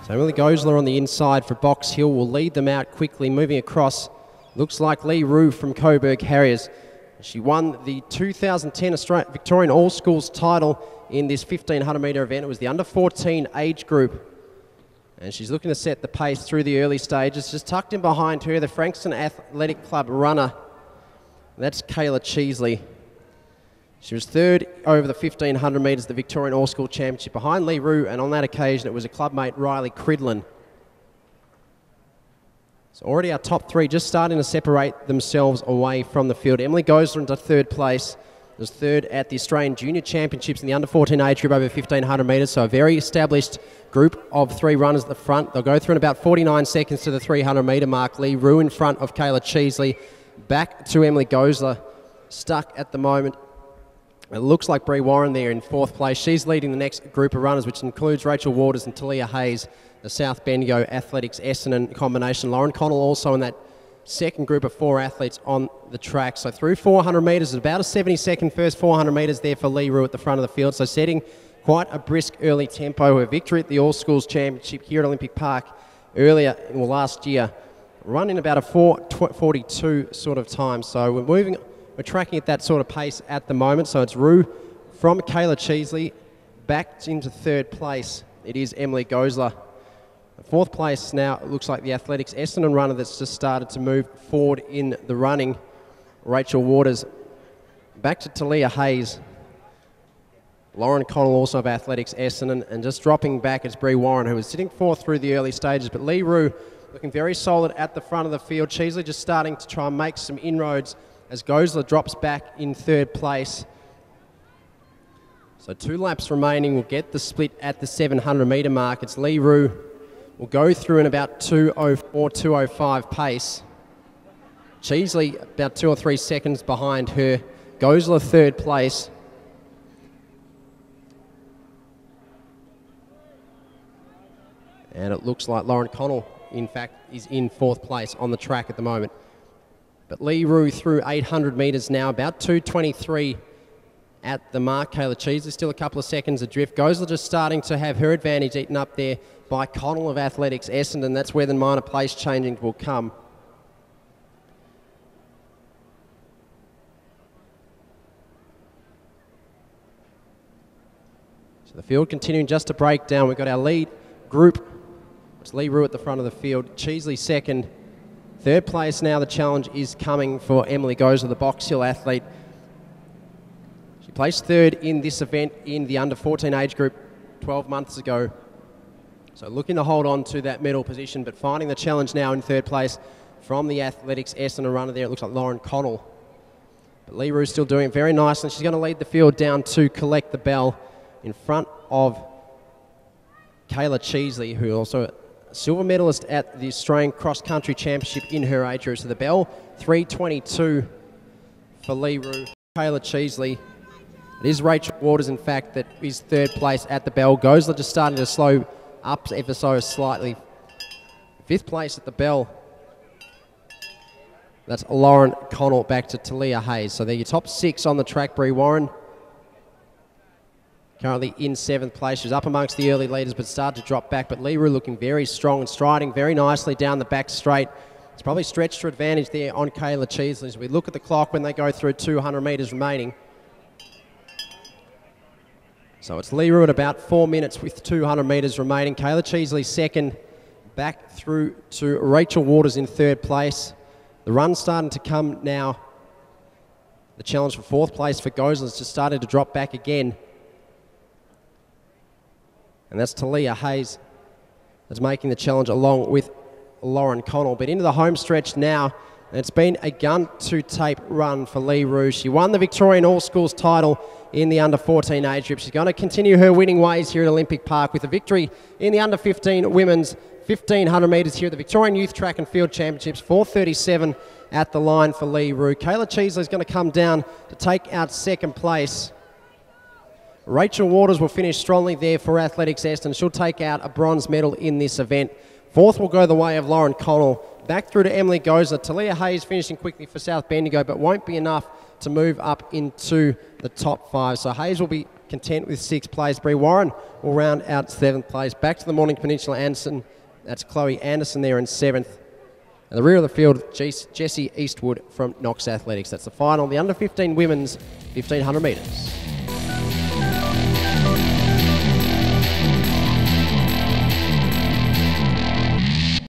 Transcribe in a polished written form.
So Emily Gosler on the inside for Box Hill will lead them out quickly, moving across. Looks like Lee Rue from Coburg Harriers. She won the 2010 Victorian All Schools title in this 1500 metre event. It was the under 14 age group. And she's looking to set the pace through the early stages. Just tucked in behind her, the Frankston Athletic Club runner. That's Kayla Cheesley. She was third over the 1500 metres, the Victorian All School Championship, behind Lee Rue, and on that occasion it was a clubmate, Riley Cridlin. So already our top three just starting to separate themselves away from the field. Emily Gosler into third place. Was third at the Australian Junior Championships in the under-14 age group over 1500 metres, so a very established group of three runners at the front. They'll go through in about 49 seconds to the 300 metre mark. Lee Rue in front of Kayla Cheesley. Back to Emily Gosler, stuck at the moment. It looks like Bree Warren there in fourth place. She's leading the next group of runners, which includes Rachel Waters and Talia Hayes, the South Bendigo Athletics Essendon combination. Lauren Connell also in that second group of four athletes on the track. So through 400 metres, about a 70-second first 400 metres there for Lee Rue at the front of the field. So setting quite a brisk early tempo. Her victory at the All Schools Championship here at Olympic Park earlier, well, last year, running about a 4:42 sort of time. So we're tracking at that sort of pace at the moment. So it's Rue from Kayla Cheesley back into third place. It is Emily Gosler. Fourth place now, it looks like the Athletics Essendon runner that's just started to move forward in the running, Rachel Waters. Back to Talia Hayes. Lauren Connell also of Athletics Essendon, and just dropping back is Bree Warren, who was sitting fourth through the early stages. But Lee Rue looking very solid at the front of the field. Cheesley just starting to try and make some inroads as Gosler drops back in third place. So 2 laps remaining. We'll get the split at the 700 metre mark. It's Lee Rue. We'll go through in about 2:04, 2:05 pace. Cheesley about 2 or 3 seconds behind her. Gosler third place. And it looks like Lauren Connell, in fact, is in fourth place on the track at the moment. But Lee Rue through 800 metres now, about 2:23 at the mark. Kayla Cheesley still a couple of seconds adrift. Gosler just starting to have her advantage eaten up there by Connell of Athletics Essendon. That's where the minor place changing will come. So the field continuing just to break down. We've got our lead group. It's Lee Rue at the front of the field. Cheesley second. Third place now, the challenge is coming for Emily Gosler, the Box Hill athlete. She placed third in this event in the under-14 age group 12 months ago. So looking to hold on to that medal position, but finding the challenge now in third place from the Athletics Essendon runner there. It looks like Lauren Connell. But Lee Rue's still doing it very nicely. She's going to lead the field down to collect the bell in front of Kayla Cheesley, who also a silver medalist at the Australian Cross Country Championship in her age group. So the bell, 3:22 for Lee Rue. Kayla Cheesley. It is Rachel Waters, in fact, that is third place at the bell. Gosler just starting to slow up ever so slightly. Fifth place at the bell. That's Lauren Connell back to Talia Hayes. So they're your top 6 on the track. Bree Warren currently in 7th place. She's up amongst the early leaders but started to drop back. But Lee Rue looking very strong and striding very nicely down the back straight. It's probably stretched to advantage there on Kayla Cheesley. As we look at the clock when they go through 200 metres remaining. So it's Lee Rue at about 4 minutes with 200 metres remaining. Kayla Cheesley second, back through to Rachel Waters in third place. The run's starting to come now. The challenge for fourth place for Gosler has just started to drop back again. And that's Talia Hayes that's making the challenge along with Lauren Connell. But into the home stretch now. And it's been a gun-to-tape run for Lee Rue. She won the Victorian All Schools title in the under-14 age group. She's going to continue her winning ways here at Olympic Park with a victory in the under-15 women's 1500 metres here at the Victorian Youth Track and Field Championships. 4:37 at the line for Lee Rue. Kayla Cheesley is going to come down to take out second place. Rachel Waters will finish strongly there for Athletics Essendon. She'll take out a bronze medal in this event. Fourth will go the way of Lauren Connell. Back through to Emily Gosler. Talia Hayes finishing quickly for South Bendigo, but won't be enough to move up into the top 5. So Hayes will be content with 6th place. Bree Warren will round out 7th place. Back to the Morning Peninsula Anderson. That's Chloe Anderson there in 7th. And the rear of the field, Jessie Eastwood from Knox Athletics. That's the final, the under 15 women's 1500 metres.